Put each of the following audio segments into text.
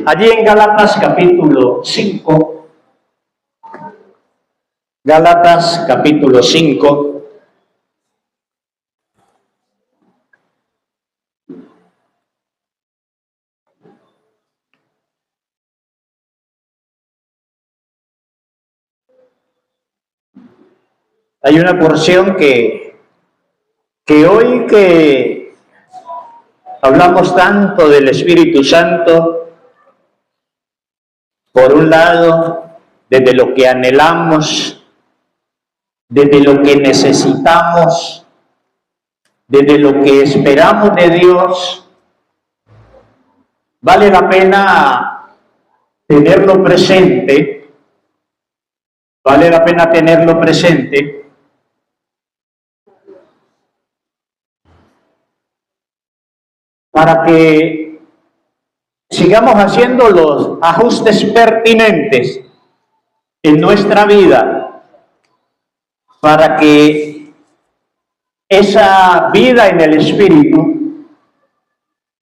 allí en Gálatas capítulo 5. Gálatas capítulo 5. Hay una porción que hoy que hablamos tanto del Espíritu Santo, por un lado, desde lo que anhelamos, desde lo que necesitamos, desde lo que esperamos de Dios, vale la pena tenerlo presente, para que sigamos haciendo los ajustes pertinentes en nuestra vida, para que esa vida en el Espíritu,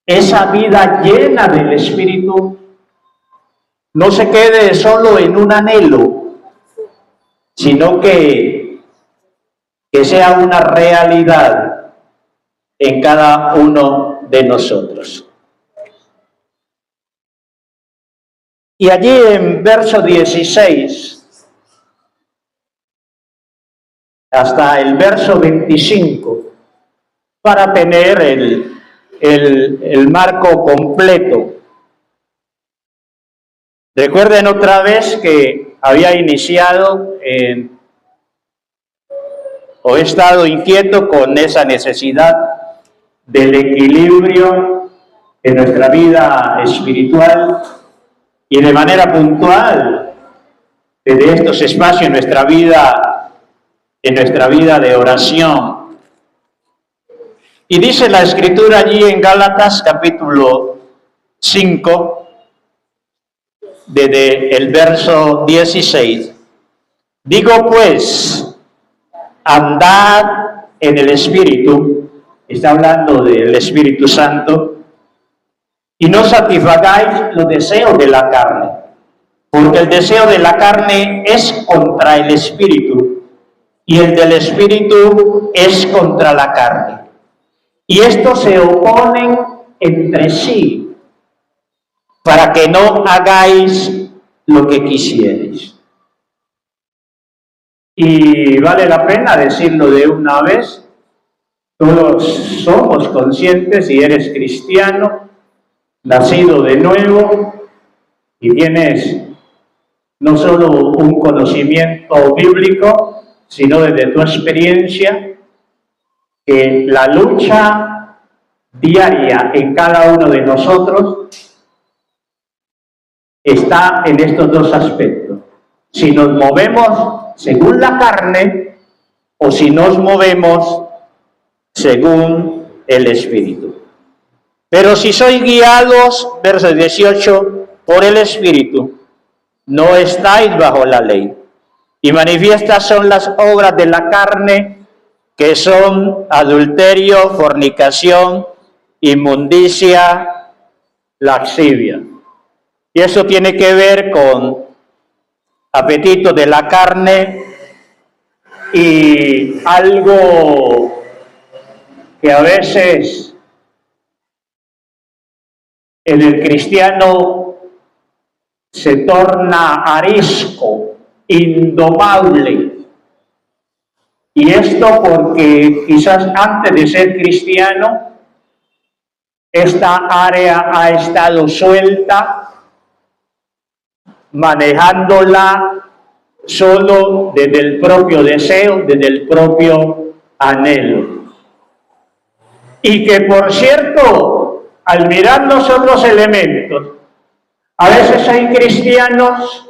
esa vida llena del Espíritu, no se quede solo en un anhelo, sino que sea una realidad en cada uno de nosotros. Y allí en verso 16 hasta el verso 25, para tener el marco completo. Recuerden otra vez que había iniciado o he estado inquieto con esa necesidad del equilibrio en nuestra vida espiritual y de manera puntual desde estos espacios en nuestra vida de oración. Y dice la Escritura allí en Gálatas capítulo 5, desde el verso 16, digo pues, andad en el Espíritu, está hablando del Espíritu Santo, y no satisfagáis los deseos de la carne, porque el deseo de la carne es contra el Espíritu, y el del Espíritu es contra la carne. Y estos se oponen entre sí, para que no hagáis lo que quisierais. Y vale la pena decirlo de una vez, todos somos conscientes, si eres cristiano, nacido de nuevo, y tienes no solo un conocimiento bíblico, sino desde tu experiencia, que la lucha diaria en cada uno de nosotros está en estos dos aspectos. Si nos movemos según la carne o si nos movemos según el Espíritu. Pero si sois guiados, verso 18, por el Espíritu, no estáis bajo la ley. Y manifiestas son las obras de la carne, que son adulterio, fornicación, inmundicia, lascivia. Y eso tiene que ver con apetito de la carne y algo que a veces en el cristiano se torna arisco, indomable. Y esto porque quizás antes de ser cristiano, esta área ha estado suelta, manejándola solo desde el propio deseo, desde el propio anhelo. Y que, por cierto, al mirar los otros elementos, a veces hay cristianos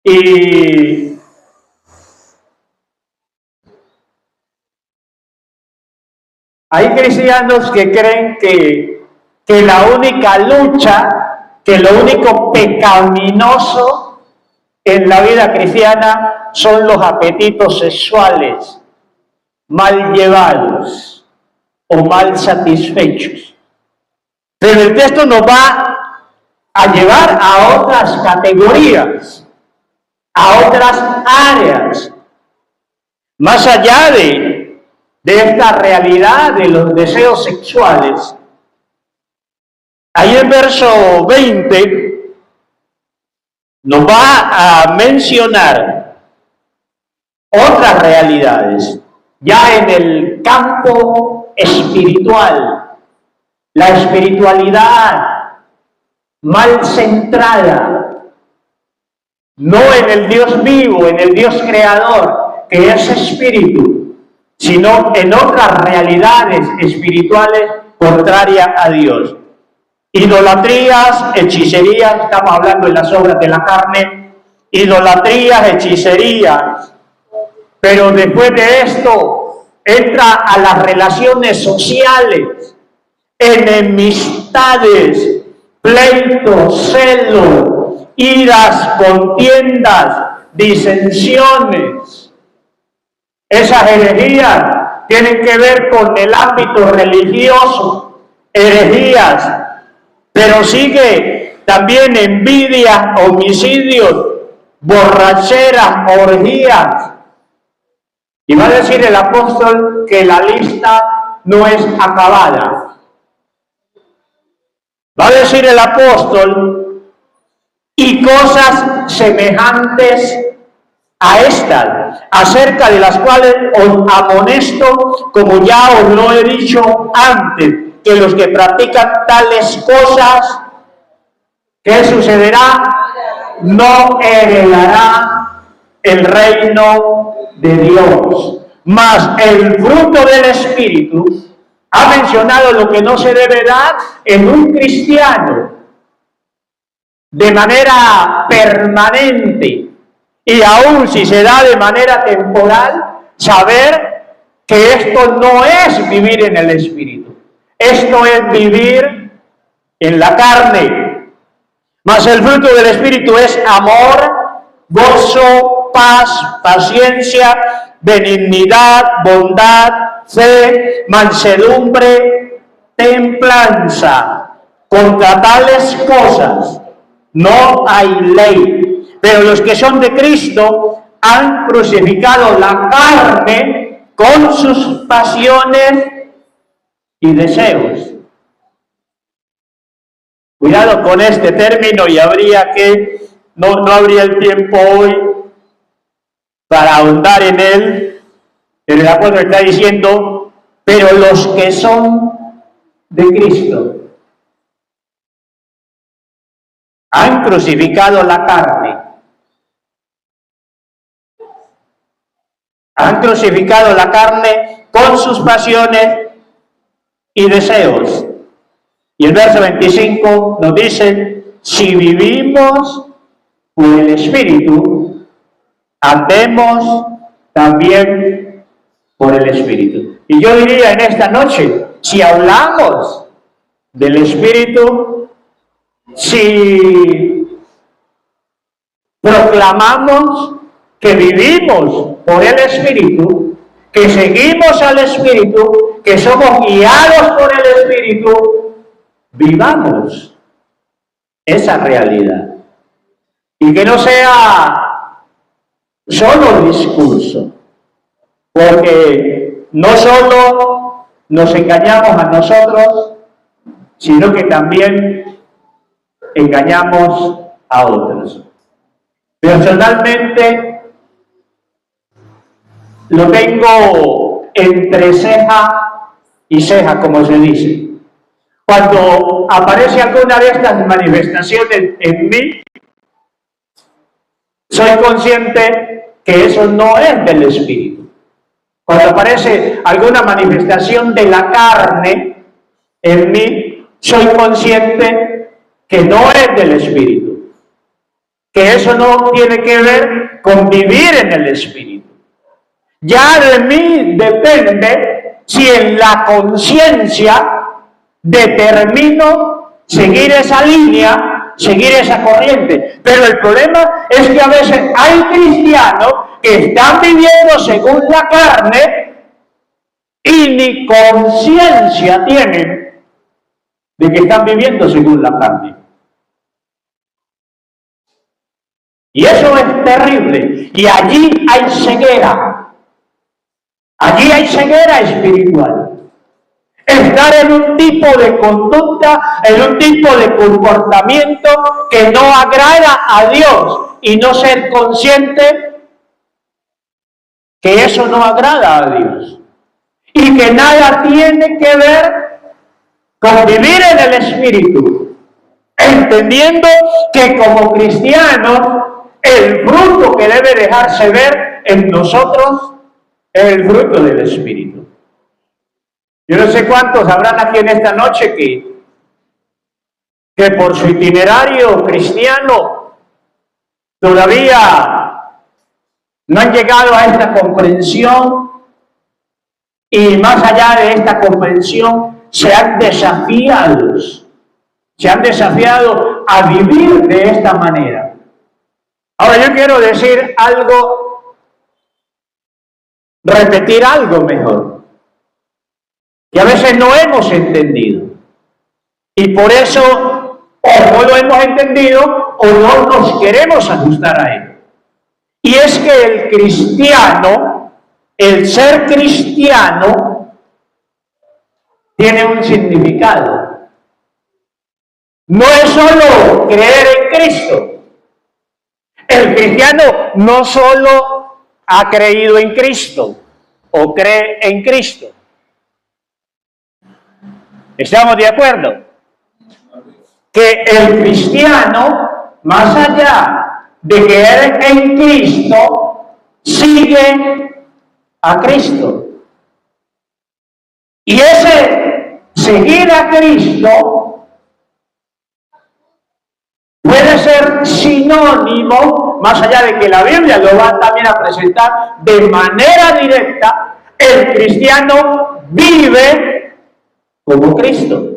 y hay cristianos que creen que la única lucha, que lo único pecaminoso en la vida cristiana son los apetitos sexuales mal llevados o mal satisfechos. Pero el texto nos va a llevar a otras categorías, a otras áreas, más allá de esta realidad de los deseos sexuales. Ahí en verso 20 nos va a mencionar otras realidades, ya en el campo espiritual, la espiritualidad mal centrada, no en el Dios vivo, en el Dios creador, que es espíritu, sino en otras realidades espirituales contrarias a Dios. Idolatrías, hechicerías, estamos hablando de las obras de la carne, idolatrías, hechicerías, pero después de esto entra a las relaciones sociales, enemistades, pleitos, celos, iras, contiendas, disensiones. Esas herejías tienen que ver con el ámbito religioso, herejías, pero sigue también envidias, homicidios, borracheras, orgías. Y va a decir el apóstol que la lista no es acabada. Va a decir el apóstol, y cosas semejantes a estas, acerca de las cuales os amonesto, como ya os lo he dicho antes, que los que practican tales cosas, ¿qué sucederá? No heredará el reino de Dios. Mas el fruto del Espíritu ha mencionado lo que no se debe dar en un cristiano de manera permanente, y aún si se da de manera temporal, saber que esto no es vivir en el Espíritu, esto es vivir en la carne. Mas el fruto del Espíritu es amor, gozo, paz, paciencia, benignidad, bondad, fe, mansedumbre, templanza. Contra tales cosas no hay ley. Pero los que son de Cristo han crucificado la carne con sus pasiones y deseos. Cuidado con este término, y habría que, no habría el tiempo hoy para ahondar en él, pero el apóstol está diciendo, pero los que son de Cristo han crucificado la carne. Han crucificado la carne con sus pasiones y deseos. Y el verso 25 nos dice, si vivimos por el Espíritu, andemos también por el Espíritu. Y yo diría en esta noche, si hablamos del Espíritu, si proclamamos que vivimos por el Espíritu, que seguimos al Espíritu, que somos guiados por el Espíritu, vivamos esa realidad. Y que no sea solo discurso, porque no solo nos engañamos a nosotros, sino que también engañamos a otros. Personalmente lo tengo entre ceja y ceja, como se dice. Cuando aparece alguna de estas manifestaciones en mí, soy consciente que eso no es del Espíritu. Cuando aparece alguna manifestación de la carne en mí, soy consciente que no es del Espíritu, que eso no tiene que ver con vivir en el Espíritu. Ya de mí depende si en la conciencia determino seguir esa línea, seguir esa corriente. Pero el problema es que a veces hay cristianos que están viviendo según la carne y ni conciencia tienen de que están viviendo según la carne. Y eso es terrible. Y allí hay ceguera. Allí hay ceguera espiritual. Estar en un tipo de conducta, en un tipo de comportamiento que no agrada a Dios y no ser consciente que eso no agrada a Dios y que nada tiene que ver con vivir en el Espíritu, entendiendo que como cristianos el fruto que debe dejarse ver en nosotros es el fruto del Espíritu. Yo no sé cuántos habrán aquí en esta noche que por su itinerario cristiano todavía no han llegado a esta comprensión y más allá de esta comprensión se han desafiado a vivir de esta manera. Ahora yo quiero decir algo, repetir algo mejor, que a veces no hemos entendido. Y por eso o no lo hemos entendido o no nos queremos ajustar a él. Y es que el cristiano, el ser cristiano, tiene un significado. No es solo creer en Cristo. El cristiano no solo ha creído en Cristo o cree en Cristo. ¿Estamos de acuerdo? Que el cristiano, más allá de creer en Cristo, sigue a Cristo. Y ese seguir a Cristo puede ser sinónimo, más allá de que la Biblia lo va también a presentar de manera directa, el cristiano vive como Cristo.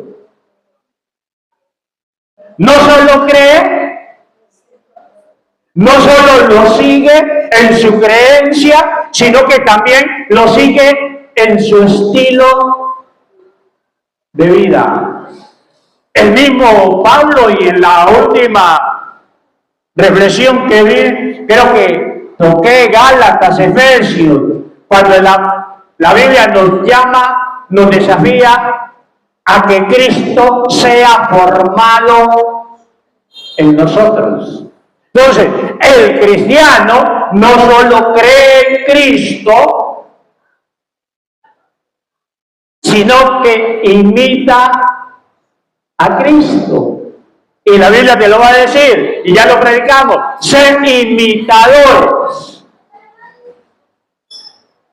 No solo cree, no solo lo sigue en su creencia, sino que también lo sigue en su estilo de vida. El mismo Pablo, y en la última reflexión que vi, creo que toqué Gálatas, Efesios, cuando la Biblia nos llama, nos desafía a que Cristo sea formado en nosotros. Entonces, el cristiano no solo cree en Cristo, sino que imita a Cristo. Y la Biblia te lo va a decir, y ya lo predicamos, ser imitadores.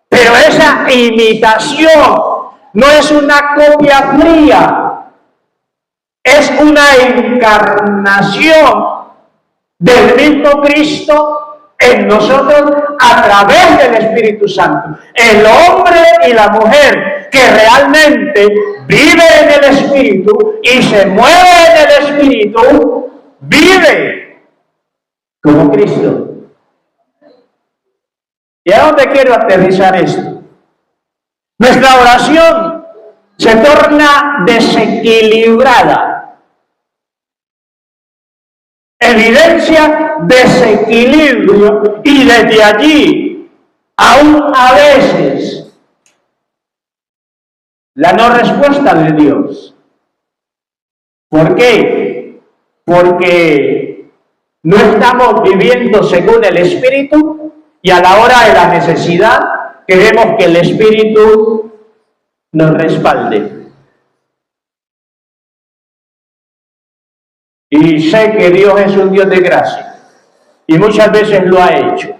Pero esa imitación no es una copia fría, es una encarnación del mismo Cristo en nosotros a través del Espíritu Santo. El hombre y la mujer que realmente vive en el Espíritu y se mueve en el Espíritu, vive como Cristo. ¿Y a dónde quiero aterrizar esto? Nuestra oración se torna desequilibrada. Evidencia desequilibrio y desde allí, aún a veces, la no respuesta de Dios. ¿Por qué? Porque no estamos viviendo según el Espíritu y a la hora de la necesidad queremos que el Espíritu nos respalde. Y sé que Dios es un Dios de gracia y muchas veces lo ha hecho.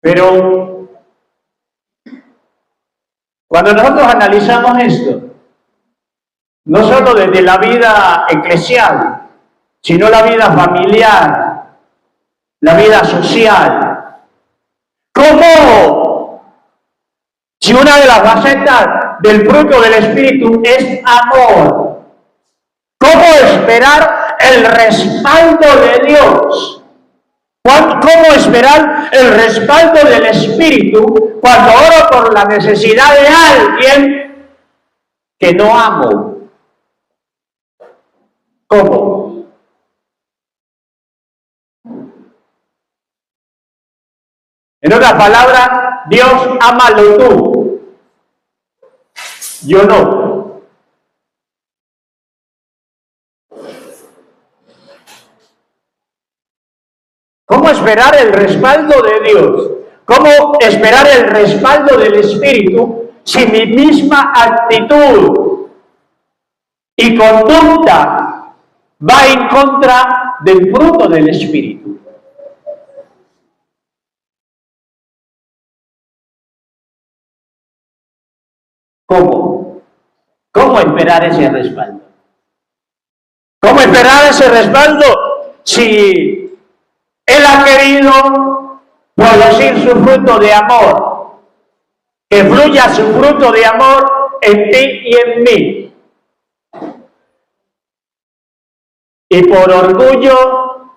Pero cuando nosotros analizamos esto, no solo desde la vida eclesial, sino la vida familiar, la vida social, ¿cómo? Si una de las facetas del fruto del Espíritu es amor, ¿cómo esperar el respaldo de Dios? ¿Cómo esperar el respaldo del Espíritu cuando oro por la necesidad de alguien que no amo? ¿Cómo? En otras palabras, Dios ámalo tú, yo no. ¿Cómo esperar el respaldo de Dios? ¿Cómo esperar el respaldo del Espíritu si mi misma actitud y conducta va en contra del fruto del Espíritu? ¿Cómo? ¿Cómo esperar ese respaldo? ¿Cómo esperar ese respaldo si Él ha querido producir su fruto de amor? Que fluya su fruto de amor en ti y en mí. Y por orgullo,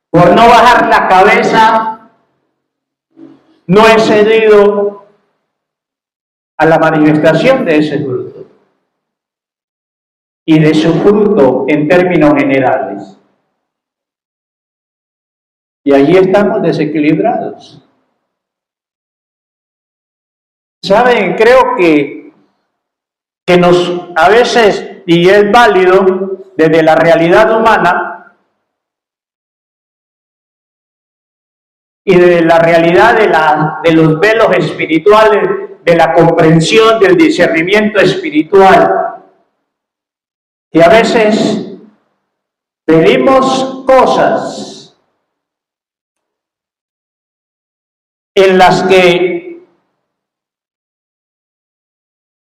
por no bajar la cabeza, no he cedido a la manifestación de ese fruto y de su fruto en términos generales. Y allí estamos desequilibrados. ¿Saben? Creo que a veces, y es válido desde la realidad humana y de la realidad de los velos espirituales, de la comprensión, del discernimiento espiritual, que a veces pedimos cosas en las que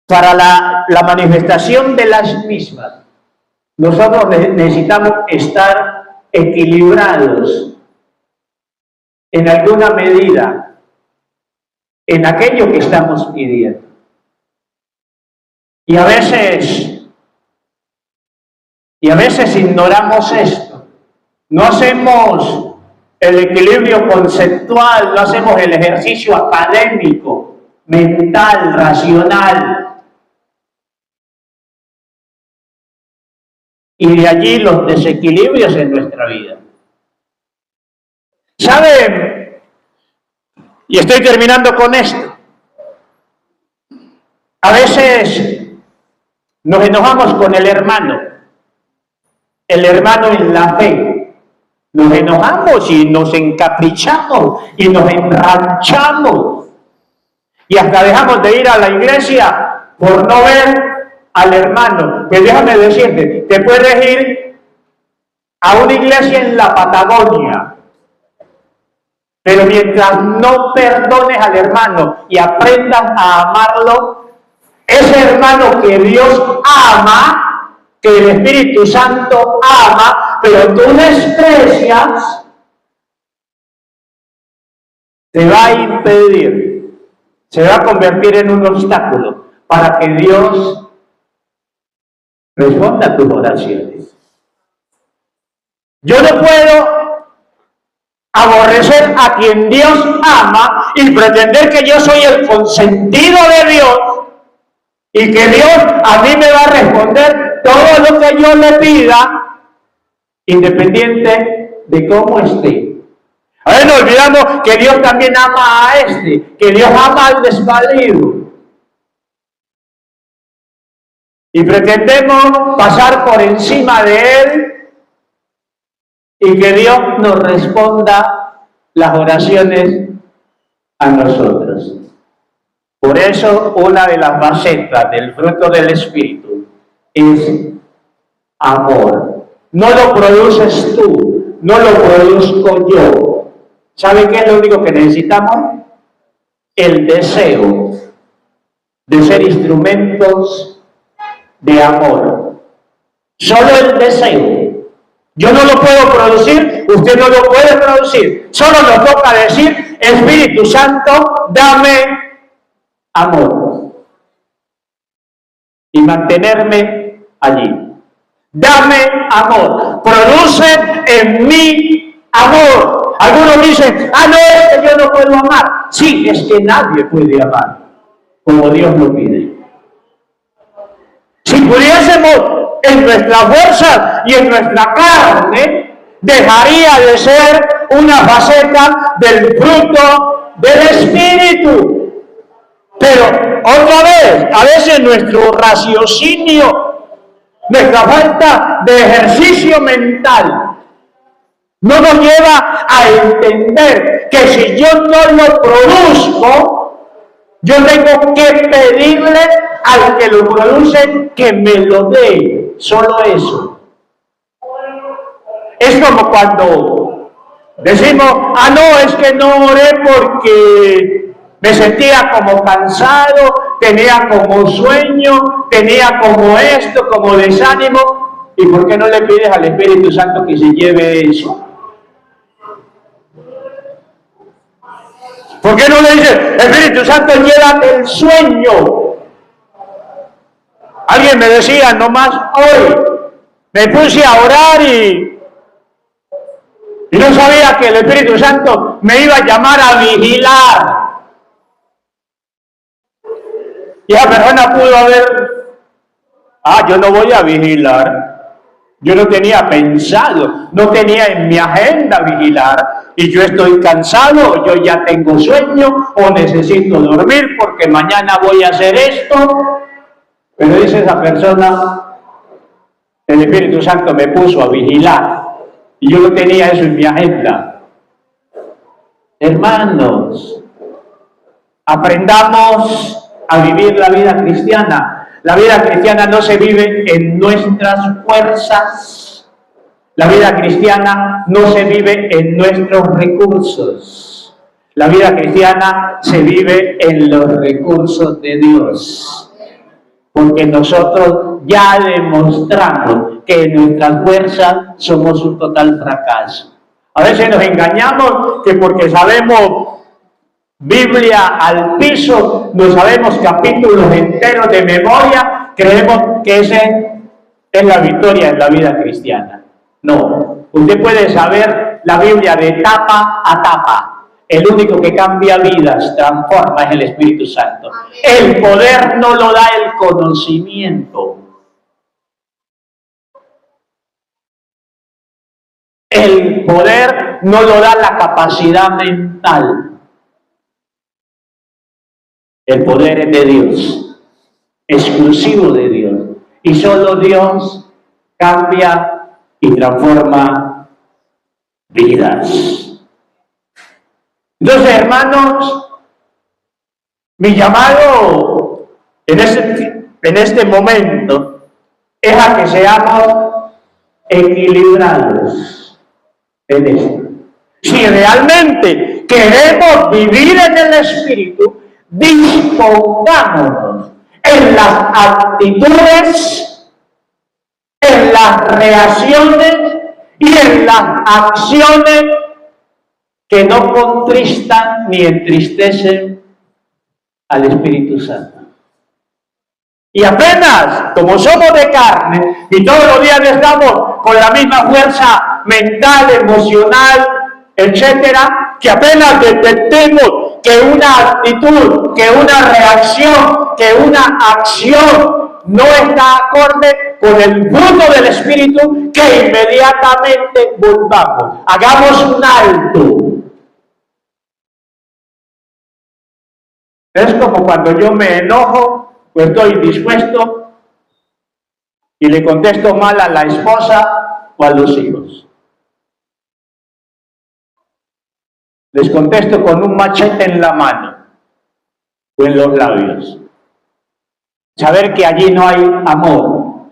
para la manifestación de las mismas nosotros necesitamos estar equilibrados en alguna medida en aquello que estamos pidiendo. Y a veces ignoramos esto. No hacemos el equilibrio conceptual, no hacemos el ejercicio académico, mental, racional. Y de allí los desequilibrios en nuestra vida. ¿Saben? Y estoy terminando con esto. A veces nos enojamos con el hermano en la fe. Nos enojamos y nos encaprichamos y nos enranchamos. Y hasta dejamos de ir a la iglesia por no ver al hermano. Pues déjame decirte, te puedes ir a una iglesia en la Patagonia, pero mientras no perdones al hermano y aprendas a amarlo, ese hermano que Dios ama, que el Espíritu Santo ama, pero tú desprecias, te va a impedir, se va a convertir en un obstáculo para que Dios responda a tus oraciones. Yo no puedo aborrecer a quien Dios ama y pretender que yo soy el consentido de Dios y que Dios a mí me va a responder todo lo que yo le pida, independiente de cómo esté. A ver, no olvidamos que Dios también ama a que Dios ama al desvalido. Y pretendemos pasar por encima de Él y que Dios nos responda las oraciones a nosotros. Por eso, una de las facetas del fruto del Espíritu es amor. No lo produces tú, no lo produzco yo. ¿Sabe qué es lo único que necesitamos? El deseo de ser instrumentos de amor. Solo el deseo. Yo no lo puedo producir, usted no lo puede producir. Solo nos toca decir, Espíritu Santo, dame amor. Y mantenerme allí. Dame amor. Produce en mí amor. Algunos dicen, no, es que yo no puedo amar. Sí, es que nadie puede amar como Dios lo pide. Si pudiésemos en nuestra fuerza y en nuestra carne, dejaría de ser una faceta del fruto del Espíritu. Pero otra vez, a veces nuestro raciocinio, nuestra falta de ejercicio mental, no nos lleva a entender que si yo no lo produzco, yo tengo que pedirle al que lo produce que me lo dé. Solo eso. Es como cuando decimos, no, es que no oré porque me sentía como cansado, tenía como sueño, tenía como esto, como desánimo. ¿Y por qué no le pides al Espíritu Santo que se lleve eso? ¿Por qué no le dices, Espíritu Santo, llévate el sueño? Alguien me decía, nomás hoy, me puse a orar y no sabía que el Espíritu Santo me iba a llamar a vigilar. Y esa persona pudo haber, yo no voy a vigilar. Yo no tenía pensado, no tenía en mi agenda vigilar. Y yo estoy cansado, yo ya tengo sueño o necesito dormir porque mañana voy a hacer esto. Pero dice esa persona, el Espíritu Santo me puso a vigilar. Y yo no tenía eso en mi agenda. Hermanos, aprendamos a vivir la vida cristiana. La vida cristiana no se vive en nuestras fuerzas. La vida cristiana no se vive en nuestros recursos. La vida cristiana se vive en los recursos de Dios. Porque nosotros ya demostramos que en nuestras fuerzas somos un total fracaso. A veces nos engañamos que porque sabemos Biblia al piso, no sabemos capítulos enteros de memoria, creemos que esa es la victoria en la vida cristiana. No, usted puede saber la Biblia de tapa a tapa. El único que cambia vidas, transforma, es el Espíritu Santo. El poder no lo da el conocimiento. El poder no lo da la capacidad mental. El poder es de Dios, exclusivo de Dios. Y solo Dios cambia y transforma vidas. Entonces, hermanos, mi llamado en este momento es a que seamos equilibrados en esto. Si realmente queremos vivir en el Espíritu, dispongámonos en las actitudes, en las reacciones y en las acciones que no contristan ni entristecen al Espíritu Santo. Y apenas, como somos de carne y todos los días estamos con la misma fuerza mental, emocional, etcétera, que apenas detectemos que una actitud, que una reacción, que una acción no está acorde con el fruto del Espíritu, que inmediatamente volvamos, hagamos un alto. Es como cuando yo me enojo, pues estoy dispuesto y le contesto mal a la esposa o a los hijos. Les contesto con un machete en la mano o en los labios. Saber que allí no hay amor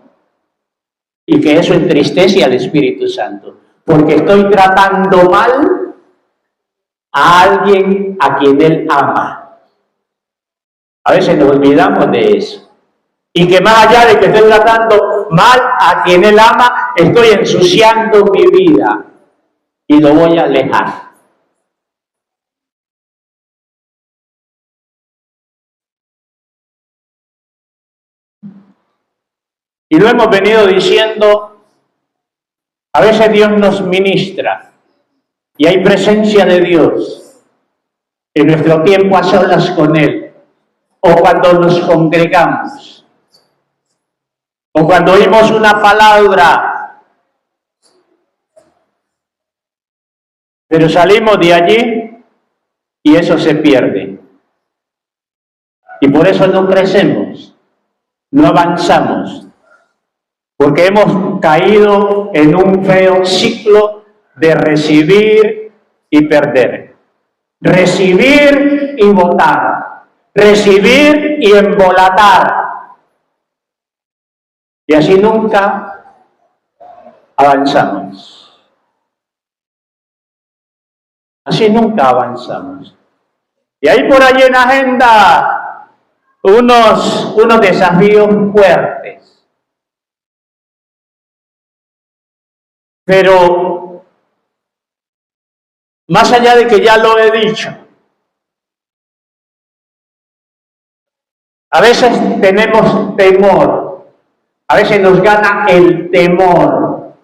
y que eso entristece al Espíritu Santo, porque estoy tratando mal a alguien a quien Él ama. A veces nos olvidamos de eso. Y que más allá de que estoy tratando mal a quien Él ama, estoy ensuciando mi vida y lo voy a alejar. Y lo hemos venido diciendo, a veces Dios nos ministra y hay presencia de Dios en nuestro tiempo a solas con Él, o cuando nos congregamos, o cuando oímos una palabra, pero salimos de allí y eso se pierde. Y por eso no crecemos, no avanzamos, porque hemos caído en un feo ciclo de recibir y perder. Recibir y votar, recibir y embolatar. Y así nunca avanzamos. Así nunca avanzamos. Y hay por allí en la agenda unos desafíos fuertes. Pero más allá de que ya lo he dicho, a veces tenemos temor, a veces nos gana el temor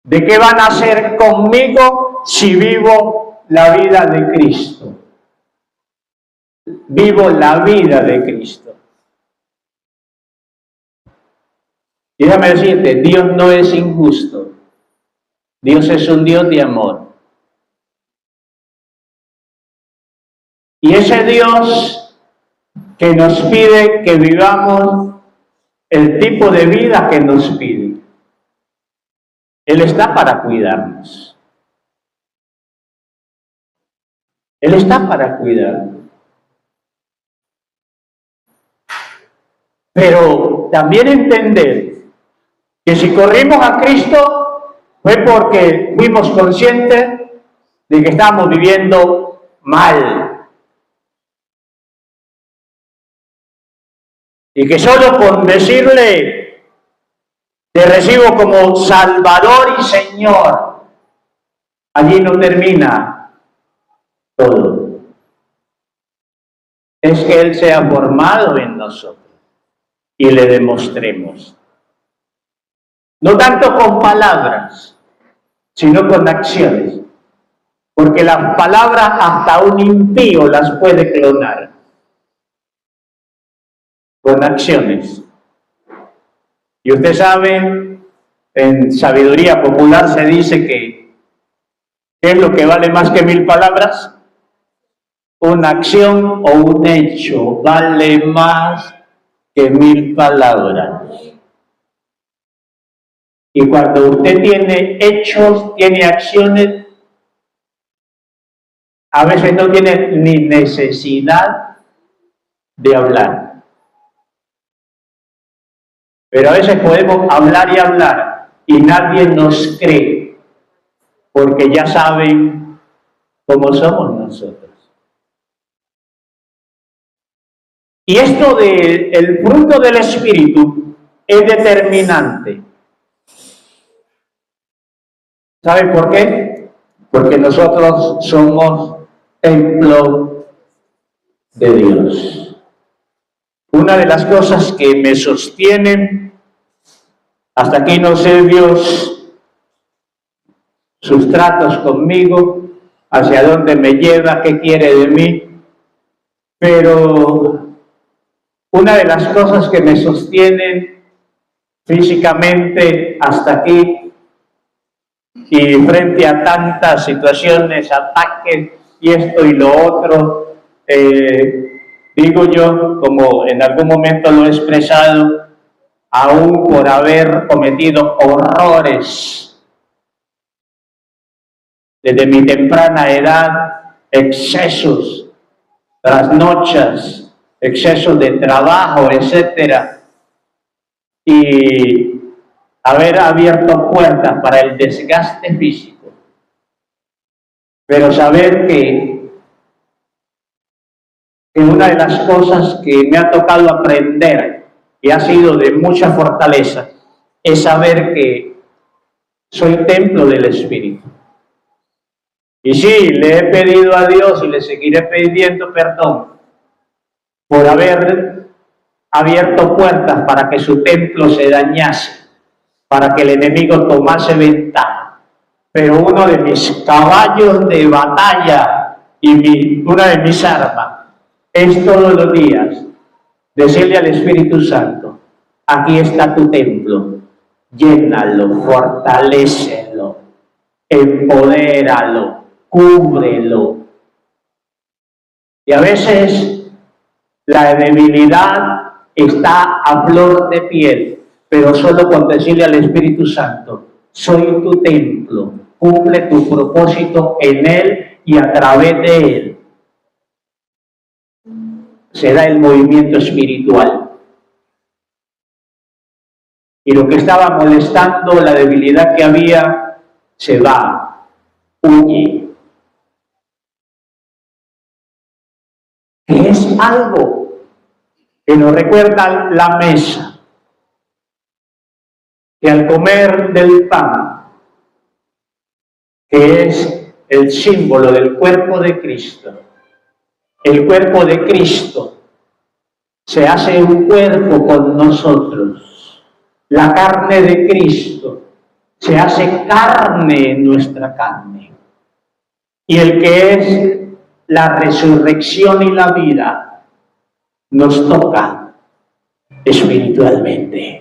de qué van a hacer conmigo si vivo la vida de Cristo. Vivo la vida de Cristo. Y déjame decirte, Dios no es injusto. Dios es un Dios de amor. Y ese Dios que nos pide que vivamos el tipo de vida que nos pide, Él está para cuidarnos. Él está para cuidarnos. Pero también entender que si corrimos a Cristo fue porque fuimos conscientes de que estábamos viviendo mal. Y que solo con decirle, te recibo como Salvador y Señor, allí no termina todo. Es que Él sea formado en nosotros y le demostremos. No tanto con palabras, sino con acciones. Porque las palabras hasta un impío las puede clonar. Con acciones. Y usted sabe, en sabiduría popular se dice que ¿qué es lo que vale más que 1000 palabras? Una acción o un hecho vale más que 1000 palabras. Y cuando usted tiene hechos, tiene acciones, a veces no tiene ni necesidad de hablar. Pero a veces podemos hablar y hablar y nadie nos cree, porque ya saben cómo somos nosotros. Y esto del fruto del Espíritu es determinante. ¿Sabe por qué? Porque nosotros somos templo de Dios. Una de las cosas que me sostienen, hasta aquí no sé Dios, sus tratos conmigo, hacia dónde me lleva, qué quiere de mí, pero una de las cosas que me sostienen físicamente hasta aquí, y frente a tantas situaciones, ataques y esto y lo otro, digo yo, como en algún momento lo he expresado, aún por haber cometido horrores desde mi temprana edad, excesos, trasnochas, excesos de trabajo, etcétera, y haber abierto puertas para el desgaste físico, pero saber que una de las cosas que me ha tocado aprender y ha sido de mucha fortaleza es saber que soy templo del Espíritu. Y sí, le he pedido a Dios y le seguiré pidiendo perdón por haber abierto puertas para que su templo se dañase, para que el enemigo tomase ventaja. Pero uno de mis caballos de batalla y una de mis armas es todos los días decirle al Espíritu Santo, aquí está tu templo, llénalo, fortalécelo, empodéralo, cúbrelo. Y a veces la debilidad está a flor de piel, pero solo con decirle al Espíritu Santo, soy tu templo, cumple tu propósito en él y a través de él se da el movimiento espiritual. Y lo que estaba molestando, la debilidad que había, se va, huye. Que es algo que nos recuerda la mesa, que al comer del pan, que es el símbolo del cuerpo de Cristo, el cuerpo de Cristo se hace un cuerpo con nosotros. La carne de Cristo se hace carne en nuestra carne. Y el que es la resurrección y la vida nos toca espiritualmente.